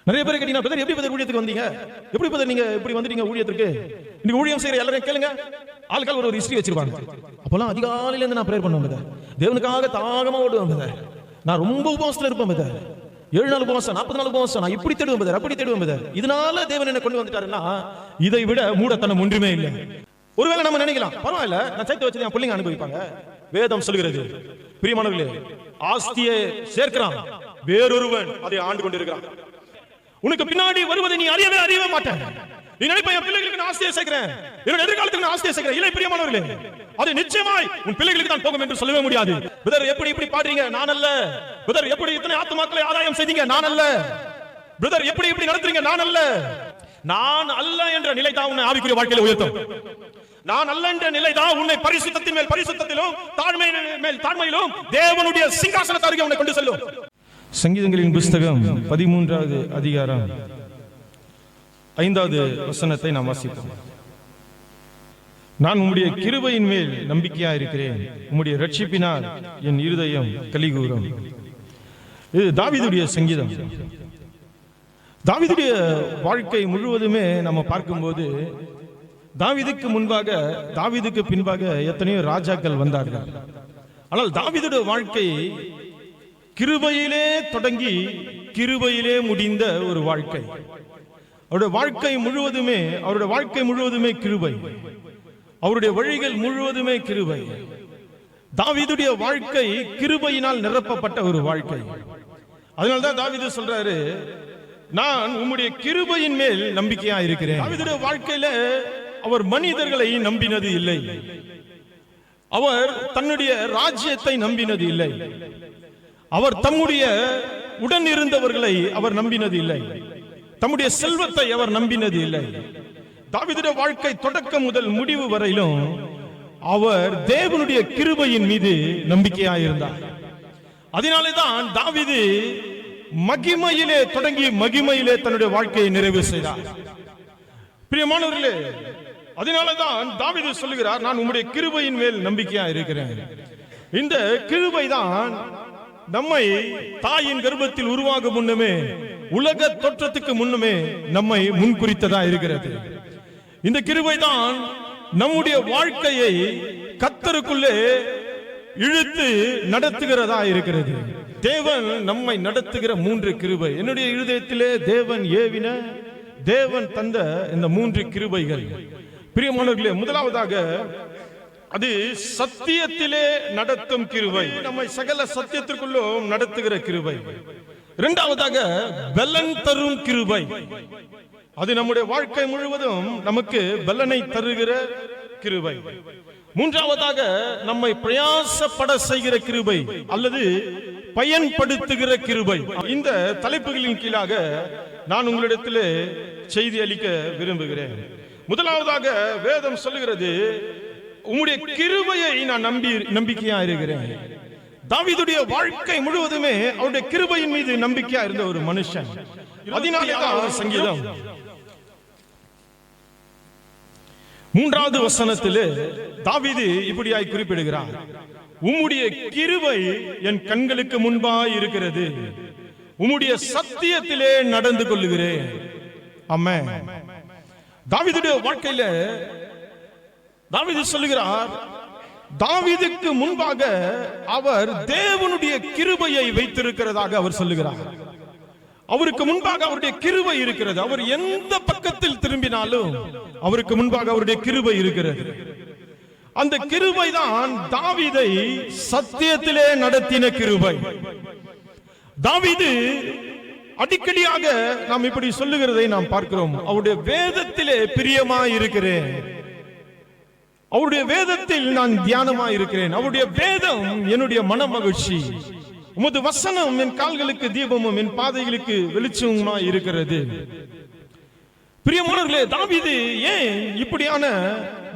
நிறைய பேர் கேட்டீங்கன்னா பிரதர் எப்படி பிரதர் ஊழியத்துக்கு வந்தீங்க, எப்படி பிரதர் நீங்க இப்படி வந்துட்டீங்க ஊழியத்துக்கு, நீங்க ஊழியம் செய்யற எல்லாரும் கேளுங்க. ஆளுக்கால் ஒரு ஹிஸ்டரி வச்சிருப்பாங்க. அப்பெல்லாம் அதிகாலையில இருந்து நான் பிரேயர் பண்ணுவேன் பிரதர், தேவனுக்காக தாகமா ஓடுவேன் பிரதர், நான் ரொம்ப உபவாசத்துல இருப்பேன் பிரதர், 7 நாள் உபவாசம் 40 நாள் உபவாசம், நான் இப்படி தேடுவேன் பிரதர், அப்படி தேடுவேன் பிரதர். இதனால தேவன் என்ன கொண்டு வந்துட்டாருன்னா இதை விட மூடத்தனம் ஒன்றுமே இல்லை. ஒருவேளை நம்ம நினைக்கலாம் பரவாயில்ல, நான் சேர்த்து வச்சு என் பிள்ளைங்க அனுபவிப்பாங்க. வேதம் சொல்கிறது பிரியமானவர்களே, ஆஸ்தியை சேர்க்கிறான், வேறொருவன் அதை ஆண்டு கொண்டிருக்கிறான். உனக்கு பின்னாடி வருவதை நீ அறியவே மாட்டேன். நீ நினைப்ப என் பிள்ளைகளுக்கு நான் ஆஸ்தியை சேர்க்கிறேன், என்னோட எதிர்காலத்துக்கு நான் ஆஸ்தியை சேர்க்கிறேன். இல்லை பிரியமானவர்களே, அது நிச்சயமாய் உன் பிள்ளைகளுக்கு தான் போகும் என்று சொல்லவே முடியாது. பிரதர் எப்படி இப்படி பாடுறீங்க, நான் அல்ல. பிரதர் எப்படி இத்தனை ஆத்துமாக்களை ஆதாயம் செய்தீங்க, நான் அல்ல. பிரதர் எப்படி இப்படி நடத்துறீங்க, நான் அல்ல. நான் அல்ல என்ற நிலை தான் உன்னை ஆவிக்குரிய வாழ்க்கையில உயர்த்தும். நான் அல்ல என்ற நிலை தான் உன்னை பரிசுத்தத்தின் மேல் பரிசுத்தத்திலும் தாழ்மையின் மேல் தாழ்மையிலும் தேவனுடைய சிங்காசனத்தை அருகே உன்னை கொண்டு செல்லும். சங்கீதங்களின் புஸ்தகம் 13வது அதிகாரம் 5வது வசனத்தை நாம் வாசிப்போம். நான் உம்முடைய கிருபையின் மேல் நம்பிக்கையா இருக்கிறேன், உம்முடைய ரட்சிப்பினால் என் இருதயம் கலிகூரும். இது தாவீதுடைய சங்கீதம். தாவீதுடைய வாழ்க்கை முழுவதுமே நம்ம பார்க்கும்போது தாவீதுக்கு முன்பாக தாவீதுக்கு பின்பாக எத்தனையோ ராஜாக்கள் வந்தார்கள். ஆனால் தாவீதுடைய வாழ்க்கை கிருபையிலே தொடங்கி கிருபையிலே முடிந்த ஒரு வாழ்க்கை. அவருடைய வாழ்க்கை முழுவதுமே கிருபை, அவருடைய வழிகள் முழுவதுமே கிருபை. தாவீதுடைய வாழ்க்கை கிருபையினால் நிரப்பப்பட்ட ஒரு வாழ்க்கை. அதனால்தான் தாவீது சொல்றாரு, நான் உம்முடைய கிருபையின் மேல் நம்பிக்கையா இருக்கிறேன். தாவீதுடைய வாழ்க்கையில அவர் மனிதர்களை நம்பினது இல்லை, அவர் தன்னுடைய ராஜ்யத்தை நம்பினது இல்லை, அவர் தம்முடைய உடன் இருந்தவர்களை அவர் நம்பினது இல்லை, தம்முடைய செல்வத்தை அவர் நம்பினது இல்லை. தாவீதுடைய வாழ்க்கை தொடக்கம் முதல் முடிவு வரையிலும் அவர் தேவனுடைய கிருபையின் மீது நம்பிக்கையாயிருந்தார். அதனாலேதான் தாவீது மகிமையிலே தொடங்கி மகிமையிலே தன்னுடைய வாழ்க்கையை நிறைவு செய்தார். பிரியமானவர்களே, அதனாலதான் தாவீது சொல்லுகிறார், நான் உம்முடைய கிருபையின் மேல் நம்பிக்கையா இருக்கிறேன். இந்த கிருபை தான் நம்மை தாயின் கர்ப்பத்தில் உருவாகும் முன்னமே, உலக தோற்றத்துக்கு முன்னமே நம்மை முன்குறித்ததா இருக்கிறது. இந்த கிருபை தான் நம்முடைய வாழ்க்கையை கர்த்தருக்குள்ளே இழுத்து நடத்துகிறதா இருக்கிறது. தேவன் நம்மை நடத்துகிற 3 கிருபை என்னுடைய இருதயத்திலே தேவன் ஏவின, தேவன் தந்த இந்த 3 கிருபைகள். பிரியமானவர்களே, முதலாவதாக அது சத்தியத்திலே நடத்தும் கிருபை, நம்மை சகல சத்தியத்திற்குள்ளும் நடத்துகிற கிருபை. இரண்டாவதாக பலன் தரும் கிருபை, அது நம்முடைய வாழ்க்கை முழுவதும் நமக்கு பலனை தருகிற கிருபை. மூன்றாவதாக நம்மை பிரயாசப்பட செய்கிற கிருபை அல்லது பயன்படுத்துகிற கிருபை. இந்த தலைப்புகளின் கீழாக நான் உங்களிடத்திலே செய்தி அளிக்க விரும்புகிறேன். முதலாவதாக வேதம் சொல்லுகிறது, உம்முடைய கிருபையை நான் நம்பிக்கையா இருக்கிறேன். தாவீதுடைய வாழ்க்கை முழுவதுமே அவருடைய கிருபையின் மீது நம்பிக்கையா இருந்த ஒரு மனுஷன். 14வது சங்கீதம் 3வது வசனத்திலே தாவீது இப்படியாய் குறிப்பிடுகிறார், உம்முடைய கிருபை என் கண்களுக்கு முன்பாய் இருக்கிறது, உம்முடைய சத்தியத்திலே நடந்து கொள்ளுகிறேன். ஆமென். தாவீதுடைய வாழ்க்கையில தாவீது சொல்லுகிறார், தாவீதுக்கு முன்பாக அவர் தேவனுடைய கிருபையை வைத்திருக்கிறதாக அவர் சொல்லுகிறார். அவருக்கு முன்பாக அவருடைய கிருபை இருக்கிறது. அவர் எந்த பக்கத்தில் திரும்பினாலும் அவருக்கு முன்பாக அவருடைய கிருபை இருக்கிறது. அந்த கிருபை தான் தாவீதை சத்தியத்திலே நடத்தின கிருபை. தாவீது அடிக்கடியாக நாம் இப்படி சொல்லுகிறதை நாம் பார்க்கிறோம், அவருடைய வேதத்திலே பிரியமாய் இருக்கிறேன், அவருடைய வேதத்தில் நான் தியானமாய் இருக்கிறேன், அவருடைய வேதம் என்னுடைய மன மகிழ்ச்சி, உமது வசனம் என் கால்களுக்கு தீபமும் என் பாதைகளுக்கு வெளிச்சமுமாய் இருக்கிறது. பிரியமானவர்களே, தாவீது ஏன் இப்படியான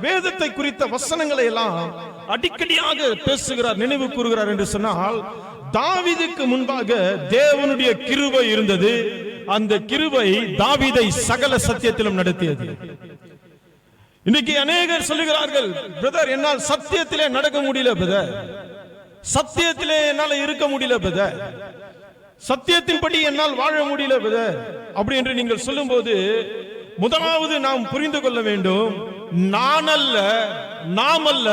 வேதத்தை குறித்த வசனங்களை எல்லாம் அடிக்கடியாக பேசுகிறார், நினைவு கூறுகிறார் என்று சொன்னால், தாவீதுக்கு முன்பாக தேவனுடைய கிருபை இருந்தது. அந்த கிருபை தாவீதை சகல சத்தியத்திலும் நடத்தியது. இன்னைக்கு அநேகர் சொல்லுகிறார்கள், பிரதர் என்னால் சத்தியத்திலே நடக்க முடியல பிரதர், சத்தியத்திலே என்னால இருக்க முடியல பிரதர். சத்தியத்தின்படி என்னால் வாழ முடியல பிரதர் அப்படி என்று நீங்கள் சொல்லும்போது, முதலாவது நாம் புரிந்து கொள்ள வேண்டும், நான் அல்ல, நாம் அல்ல,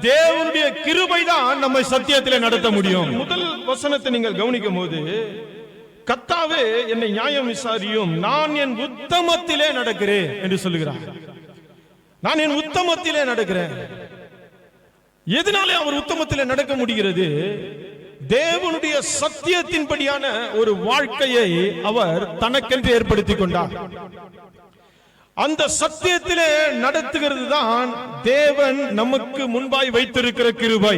தேவனுடைய கிருபை தான் நம்மை சத்தியத்திலே நடத்த முடியும். முதல் வசனத்தை நீங்கள் கவனிக்கும் போது, கர்த்தாவே என்னை நியாயம் விசாரியும், நான் என் உத்தமத்திலே நடக்கிறேன் என்று சொல்லுகிறார். நான் என் உத்தமத்திலே நடக்கிறேன். எதனாலே அவர் உத்தமத்திலே நடக்க முடிகிறது? தேவனுடைய சத்தியத்தின்படியான ஒரு வாழ்க்கையை அவர் தனக்கென்று ஏற்படுத்திக் கொண்டார். அந்த சத்தியத்திலே நடத்துகிறது தான் தேவன் நமக்கு முன்பாய் வைத்திருக்கிற கிருபை.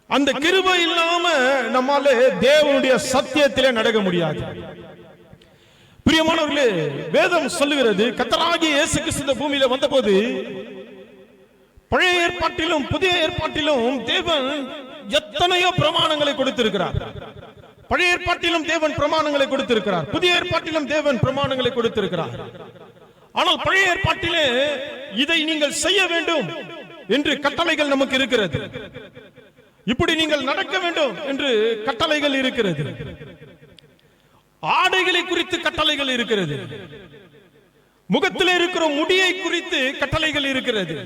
அந்த கிருபை இல்லாம நம்மால தேவனுடைய சத்தியத்திலே நடக்க முடியாது. பிரியமானவர்களே, வேதம் சொல்லுகிறது, கர்த்தராகிய இயேசு கிறிஸ்து இந்த பூமியில வந்தபோது பழைய ஏற்பாட்டிலும் புதிய ஏற்பாட்டிலும் தேவன் எத்தனையோ பிரமாணங்களை கொடுத்திருக்கிறார். பழைய ஏற்பாட்டிலும் தேவன் பிரமாணங்களை கொடுத்திருக்கிறார், புதிய ஏற்பாட்டிலும் தேவன் பிரமாணங்களை கொடுத்திருக்கிறார். ஆனால் பழைய ஏற்பாட்டிலே இதை நீங்கள் செய்ய வேண்டும் என்று கட்டளைகள் நமக்கு இருக்கிறது, இப்படி நீங்கள் நடக்க வேண்டும் என்று கட்டளைகள் இருக்கிறது. ஆடைகளை குறித்து கட்டளைகள் இருக்கிறது, முகத்தில் இருக்கிற முடியை குறித்து கட்டளைகள் இருக்கிறது.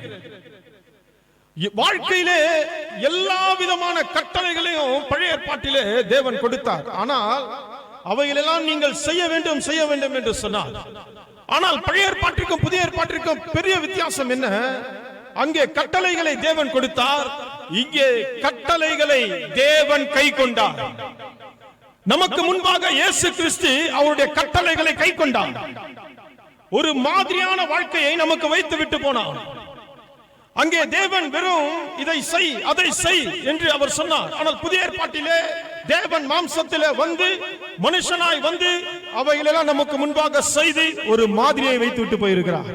வாழ்க்கையிலே எல்லா விதமான கட்டளைகளையும் பழைய ஏற்பாட்டிலே தேவன் கொடுத்தார். ஆனால் அவைகளெல்லாம் நீங்கள் செய்ய வேண்டும் செய்ய வேண்டும் என்று சொன்னார். ஆனால் பழைய ஏற்பாட்டிற்கும் புதிய ஏற்பாட்டிற்கும் பெரிய வித்தியாசம் என்ன? அங்கே கட்டளைகளை தேவன் கொடுத்தார், இங்கே கட்டளைகளை தேவன் கை கொண்டார். நமக்கு முன்பாக இயேசு கிறிஸ்து அவருடைய கட்டளைகளை கை கொண்டார். ஒரு மாதிரியான வாழ்க்கையை நமக்கு வைத்து விட்டு போனார். அங்கே தேவன் வெறும் இதை செய் அதை செய் என்று அவர் சொன்னார். ஆனால் புதிய ஏற்பாட்டிலே தேவன் மாம்சத்திலே வந்து மனுஷனாய் வந்து அவைகளெல்லாம் நமக்கு முன்பாக செய்து ஒரு மாதிரியை வைத்து விட்டு போயிருக்கிறார்.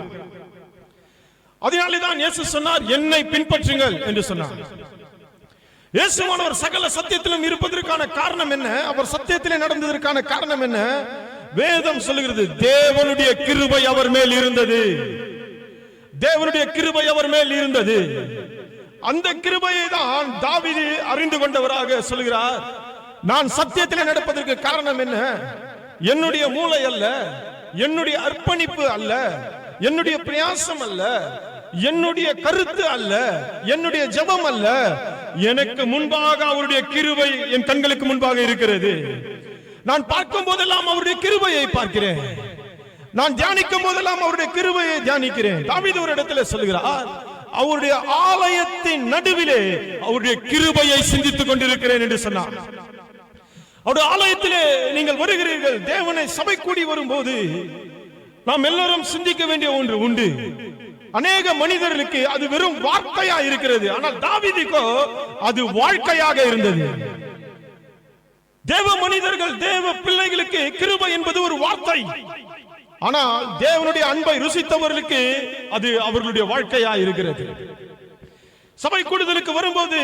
அதனால்தான் இயேசு சொன்னார், என்னை பின்பற்றுங்கள் என்று சொன்னார். இயேசுவானவர் சகல சத்தியத்திலும் இருப்பதற்கான காரணம் என்ன? அவர் சத்தியத்திலே நடந்ததற்கான காரணம் என்ன? வேதம் சொல்லுகிறது, தேவனுடைய கிருபை அவர் மேல் இருந்தது. தேவனுடைய கிருபை அவர் மேல் இருந்தது. அந்த கிருபையை தான் தாவீது அறிந்து கொண்டவராக சொல்கிறார். நான் சத்தியத்திலே நடப்பதற்கு காரணம் என்ன? என்னுடைய மூளை அல்ல, என்னுடைய அர்ப்பணிப்பு அல்ல, என்னுடைய பிரயாசம் அல்ல, என்னுடைய கருத்து அல்ல, என்னுடைய ஜெபம் அல்ல. எனக்கு முன்பாக அவருடைய கிருபை என் கண்களுக்கு முன்பாக இருக்கிறது. நான் பார்க்கும் போதெல்லாம் அவருடைய கிருபையை பார்க்கிறேன். நான் தியானிக்கும் போதெல்லாம் அவருடைய கிருபையை தியானிக்கிறேன். தாவீது ஒரு இடத்துல சொல்கிறார், அவருடைய ஆலயத்தின் நடுவிலே அவருடைய கிருபையை சிந்தித்துக் கொண்டிருக்கிறேன் என்று சொன்னார். அவருடைய ஆலயத்திலே நீங்கள் வருகிறீர்கள், தேவனை சபை கூடி வரும்போது நாம் எல்லாரும் சிந்திக்க வேண்டிய ஒன்று உண்டு. அநேக மனிதர்களுக்கு அது வெறும் வார்த்தையா இருக்கிறது, ஆனால் தாவீதுக்கோ அது வாழ்க்கையாக இருந்தது. தேவ மனிதர்கள் தேவ பிள்ளைகளுக்கு கிருபை என்பது ஒரு வார்த்தை, ஆனால் தேவனுடைய அன்பை ருசித்தவர்களுக்கு அது அவர்களுடைய வாழ்க்கையா இருக்கிறது. சபை கூடுதலுக்கு வரும்போது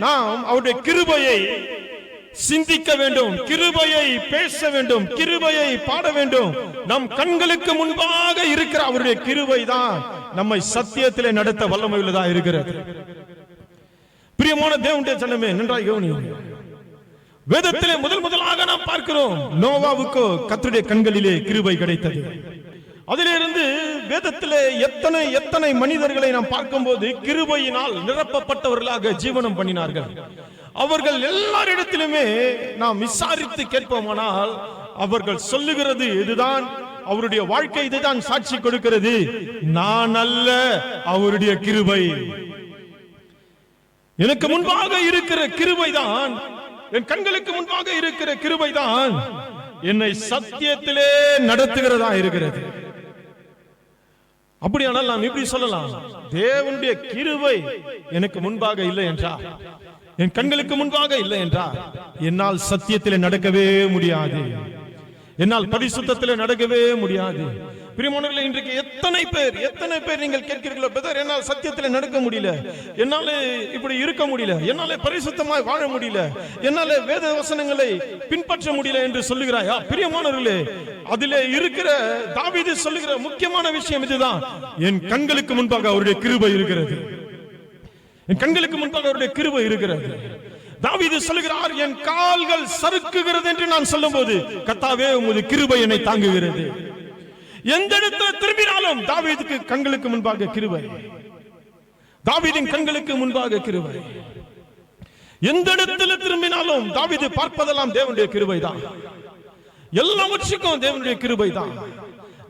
நாம் அவருடைய கிருபையை சிந்திக்க வேண்டும், கிருபையை பேச வேண்டும், கிருபையை பாட வேண்டும். நம் கண்களுக்கு முன்பாக இருக்கிற அவருடைய கிருபை தான் நம்மை சத்தியத்திலே நடத்த வல்லமை உள்ளதா இருக்கிறது. பிரியமான தேவனுடைய ஜனமே, நன்றாய் கவனியுங்கள். வேதத்திலே முதலாக நாம் பார்க்கிறோம், நோவாவுக்கு கர்த்தருடைய கண்களிலே கிருபை கிடைத்தது. அதிலிருந்து வேதத்திலே எத்தனை மனிதர்களை நாம் பார்க்கும்போது கிருபையினால் நிரப்பப்பட்டவர்களாக ஜீவனம் பண்ணினார்கள். அவர்கள் எல்லாரிடத்திலுமே நாம் விசாரித்து கேட்போமானால் அவர்கள் சொல்லுகிறது இதுதான், அவருடைய வாழ்க்கை இதுதான் சாட்சி கொடுக்கிறது, நான் அல்ல, அவருடைய கிருபை. எனக்கு முன்பாக இருக்கிற கிருபைதான், என் கண்களுக்கு முன்பாக இருக்கிற கிருபைதான் என்னை சத்தியத்திலே நடத்துகிறதா இருக்கிறது. அப்படியானால் நாம் இப்படி சொல்லலாம், தேவனுடைய கிருபை எனக்கு முன்பாக இல்லை என்றால், என் கண்களுக்கு முன்பாக இல்லை என்றால் என்னால் சத்தியத்திலே நடக்கவே முடியாது, என்னால் பரிசுத்தத்திலே நடக்கவே முடியாது. பிரியமானவர்களே, இன்றைக்கு எத்தனை பேர் நீங்கள் கேட்கிறீர்களோ, பிரதர் என்னால் சத்தியத்திலே நடக்க முடியல, என்னால இப்படி இருக்க முடியல, என்னால பரிசுத்தமாய் வாழ முடியல, என்னால வேத வசனங்களை பின்பற்ற முடியல என்று சொல்லுகிறாயா? பிரியமானவர்களே, அதிலே இருக்கிற தாவீது சொல்லுகிற முக்கியமான விஷயம் இதுதான், என் கண்களுக்கு முன்பாக அவருடைய கிருபை இருக்கிறது, என் கண்களுக்கு முன்பாக அவருடைய கிருபை இருக்கிறது. தாவீது சொல்லுகிறார், என் கால்கள் சறுக்குகிறது என்று நான் சொல்லும்போது கர்த்தாவே உமது கிருபை என்னை தாங்குகிறது. எந்த இடத்துல திரும்பினாலும் தாவீதுக்கு கண்களுக்கு முன்பாக கிருபை, தாவீதின் கண்களுக்கு முன்பாக கிருபை. எந்த இடத்துல திரும்பினாலும் தாவீது பார்ப்பதெல்லாம் தேவனுடைய கிருபை தான். எல்லாவற்றுக்கும் தேவனுடைய கிருபை தான்.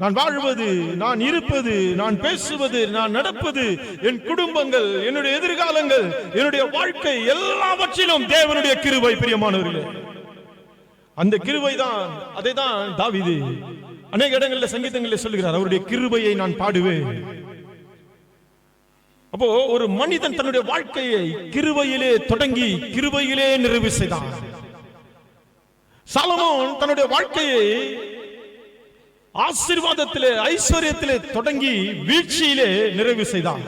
நான் வாழ்வது, நான் இருப்பது, நான் பேசுவது, நான் நடப்பது, என் குடும்பங்கள், என்னுடைய எதிர்காலங்கள், என்னுடைய வாழ்க்கை எல்லாவற்றிலும் தேவனுடைய கிருபை. பிரியமானவர்களே, அந்த கிருபை தான். அதை தான் தாவீது அநேக இடங்களில் சங்கீதங்களில் சொல்லுகிறார், அவருடைய கிருபையை நான் பாடுவேன். அப்போ ஒரு மனிதன் தன்னுடைய வாழ்க்கையை கிருபையிலே தொடங்கி கிருபையிலே நிறைவு செய்தான். சாலமோன் தன்னுடைய வாழ்க்கையை ஆசீர்வாதத்திலே, ஐஸ்வர்யத்திலே தொடங்கி வீழ்ச்சியிலே நிறைவு செய்தான்.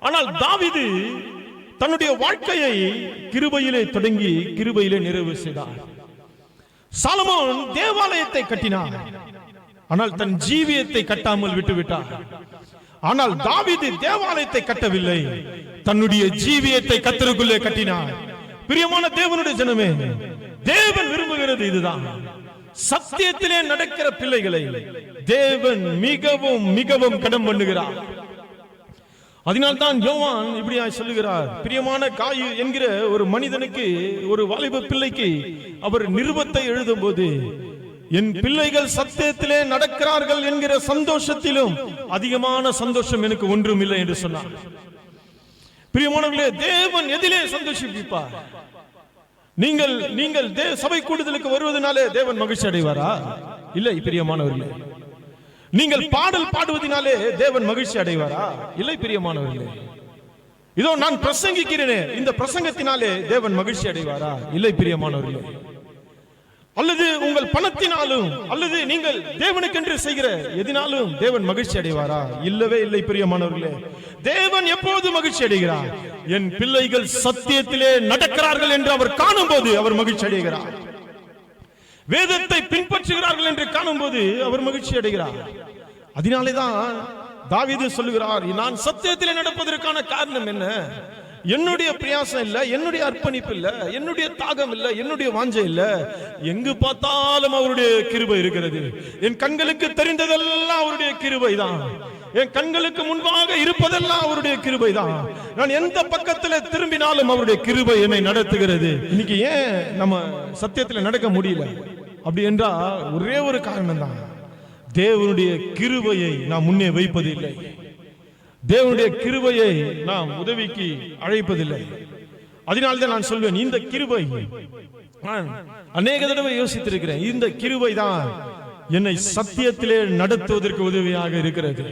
ஆனால் தாவீது தன்னுடைய வாழ்க்கையை கிருபையிலே தொடங்கி கிருபையிலே நிறைவு செய்தான். சாலமோன் தேவாலயத்தை கட்டினார், ஆனால் தன் ஜீவியத்தை கட்டாமல் விட்டுவிட்டார். ஆனால் தாவீது தேவாலயத்தை கட்டவில்லை, தன்னுடைய ஜீவியத்தை கர்த்தருக்குள்ளே கட்டினார். பிரியமான தேவனுடைய ஜனமே, தேவன் விரும்புகிறது இதுதான். சத்தியத்திலே நடக்கிற பிள்ளைகளை தேவன் மிகவும் மிகவும் கடன் பண்ணுகிறார். அதனால்தான் யோவான் இப்படியாய் சொல்லுகிறார், பிரியமான காயு என்கிற ஒரு மனிதனுக்கு, ஒரு வாலிப பிள்ளைக்கு அவர் நிருபத்தை எழுதும் போது, என் பிள்ளைகள் சத்தியத்திலே நடக்கிறார்கள் என்கிற சந்தோஷத்திலும் அதிகமான சந்தோஷம் எனக்கு ஒன்றும் இல்லை என்று சொன்னார். பிரியமானவர்களே, தேவன் எதிலே சந்தோஷிப்பார்? நீங்கள் சபை கூடுதலுக்கு வருவதனாலே தேவன் மகிழ்ச்சி அடைவாரா? இல்லை பிரியமானவர்களே. நீங்கள் பாடல் பாடுவதனாலே தேவன் மகிழ்ச்சி அடைவாரா? இல்லை பிரியமானவர்களே. இதோ நான் பிரசங்கிக்கிறேனே, இந்த பிரசங்கத்தினாலே தேவன் மகிழ்ச்சி அடைவாரா? இல்லை பிரியமானவர்களே. அல்லது உங்கள் பணத்தினாலும், அல்லது நீங்கள் தேவனுக்கென்று செய்கிற எதினாலும் தேவன் மகிழ்ச்சி அடைவாரா? இல்லவே இல்லை பிரியமானவர்களே. தேவன் எப்போது மகிழ்ச்சி அடைகிறார்? என் பிள்ளைகள் சத்தியத்திலே நடக்கிறார்கள் என்று அவர் காணும் போது அவர் மகிழ்ச்சி அடைகிறார். வேதத்தை பின்பற்றுகிறார்கள் என்று காணும் போது அவர் மகிழ்ச்சி அடைகிறார். அதனாலேதான் தாவீது சொல்லுகிறார், நான் சத்தியத்திலே நடப்பதற்கான காரணம் என்ன? என்னுடைய பிரயாசம் இல்ல, என்னுடைய அர்ப்பணிப்பு இல்ல, என்னுடைய தாகம் இல்ல, என்னுடைய வாஞ்சை இல்ல. எங்கு பார்த்தாலும் அவருடைய கிருபை இருக்கிறது. என் கண்களுக்கு தெரிந்ததெல்லாம் அவருடைய கிருபை தான். என் கண்களுக்கு முன்பாக இருப்பதெல்லாம் அவருடைய கிருபை தான். நான் எந்த பக்கத்தில் திரும்பினாலும் அவருடைய கிருபை என்னை நடத்துகிறது. இன்னைக்கு ஏன் நம்ம சத்தியத்தில் நடக்க முடியல அப்படி என்றால் ஒரே ஒரு காரணம் தான், தேவனுடைய கிருபையை நாம் முன்னே வைப்பதில்லை. தேவனுடைய கிருபையை நாம் உதவிக்கு அழைப்பதில்லை. அதனால்தான் நான் சொல்வேன், இந்த கிருபை நான் அநேக தடவை யோசித்திருக்கிறேன். இந்த கிருபை தான் என்னை சத்தியத்திலே நடத்துவதற்கு உதவியாக இருக்கிறது.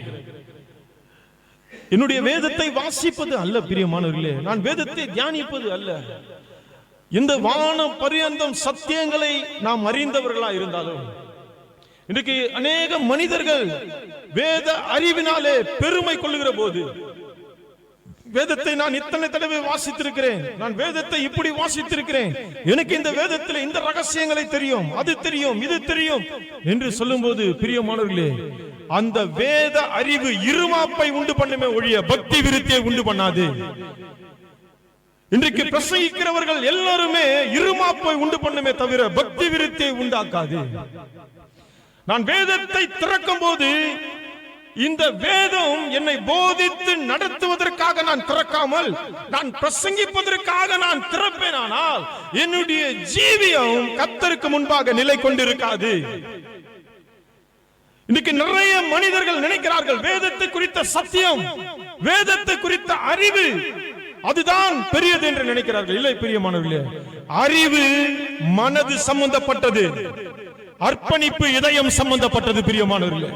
என்னுடைய வேதத்தை வாசிப்பது அல்ல பிரியமானவர்களே, நான் வேதத்தை தியானிப்பது அல்ல. இந்த வான பரியந்தம் சத்தியங்களை நாம் அறிந்தவர்களா இருந்தாலும், இன்றைக்கு அநேக மனிதர்கள் வேத அறிவினாலே பெருமை கொள்ளுகிற போது, வேதத்தை நான் இத்தனை தடவை வாசித்திருக்கிறேன், நான் வேதத்தை இப்படி வாசித்திருக்கிறேன், எனக்கு இந்த வேதத்தில் இந்த ரகசியங்களை தெரியும், அது தெரியும், இது தெரியும் என்று சொல்லும் போது, பிரியமானவர்களே, அந்த வேத அறிவு இருமாப்பை உண்டு பண்ணுமே ஒழிய பக்தி விருத்தியை உண்டு பண்ணாது. இன்றைக்கு பிரசங்கிக்கிறவர்கள் எல்லாருமே இருமாப்பை உண்டு பண்ணுமே தவிர பக்தி விருத்தியை உண்டாக்காது. நான் வேதத்தை திறக்கும் போது இந்த வேதம் என்னை போதித்து நடத்துவதற்காக நான் திறக்காமல், நான் பிரசங்கிப்பதற்காக நான் திறப்பேனானால் என்னுடைய ஜீவியம் கர்த்தருக்கு முன்பாக நிலை கொண்டிருக்காது. இன்னைக்கு நிறைய மனிதர்கள் நினைக்கிறார்கள் வேதத்தை குறித்த சத்தியம், வேதத்தை குறித்த அறிவு அதுதான் பெரியது என்று நினைக்கிறார்கள். இல்லை பிரியமானவர்களே, அறிவு மனது சம்பந்தப்பட்டது, அர்ப்பணிப்பு இதயம் சம்பந்தப்பட்டது. பிரியமானவர்களே,